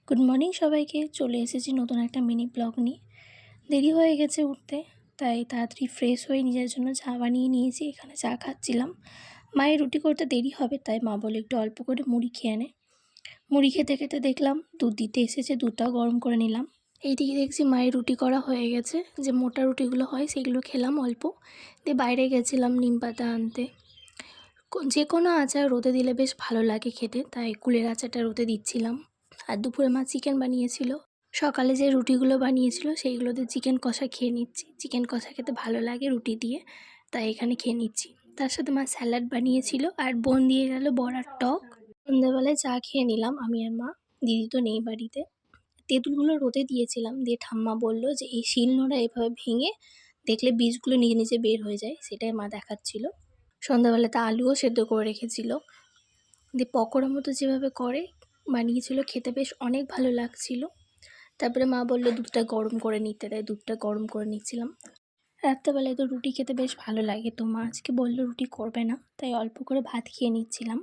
Good morning সবাইকে। চলে এসেছি নতুন একটা মিনি ব্লগ নিয়ে। দেরি হয়ে গেছে উঠতে, তাই তাড়াতাড়ি ফ্রেশ হয়ে নিজের জন্য চা বানিয়ে নিয়েছি। এখানে চা খাচ্ছিলাম। মায়ের রুটি করতে দেরি হবে, তাই মা বলে একটু অল্প করে মুড়ি খেয়ে নে। মুড়ি খেতে খেতে দেখলাম দুধ দিতে এসেছে, দুধটাও গরম করে নিলাম। এইদিকে দেখছি মায়ের রুটি করা হয়ে গেছে। যে মোটা রুটিগুলো হয় সেগুলো খেলাম অল্প, দিয়ে বাইরে গেছিলাম নিম পাতা আনতে। যে কোনো আচার রোদে দিলে বেশ ভালো লাগে খেতে, তাই কুলের আচারটা রোদে দিচ্ছিলাম। আর দুপুরে মা চিকেন বানিয়েছিল। সকালে যে রুটিগুলো বানিয়েছিল সেইগুলোতে চিকেন কষা খেয়ে নিচ্ছি। চিকেন কষা খেতে ভালো লাগে রুটি দিয়ে, তাই এখানে খেয়ে নিচ্ছি। তার সাথে মা স্যালাড বানিয়েছিল, আর বোন দিয়ে গেল বড়ার টক। সন্ধ্যাবেলায় চা খেয়ে নিলাম আমি আর মা। দিদি তো নেই বাড়িতে। তেঁতুলগুলো রোদে দিয়েছিলাম, দিয়ে ঠাম্মা বললো যে এই শিলনোড়া এভাবে ভেঙে দেখলে বীজগুলো নিজে নিজে বের হয়ে যায়, সেটাই মা দেখাচ্ছিল। সন্ধ্যাবেলাতে আলুও সেদ্ধ করে রেখেছিল, দিয়ে পকোড়া মতো যেভাবে করে বানিয়েছিল, খেতে বেশ অনেক ভালো লাগছিল। তারপরে মা বললো দুধটা গরম করে নিতে, তাই দুধটা গরম করে নিচ্ছিলাম। রাত্রেবেলায় তো রুটি খেতে বেশ ভালো লাগে, তো মা আজকে বললো রুটি করবে না, তাই অল্প করে ভাত খেয়ে নিচ্ছিলাম।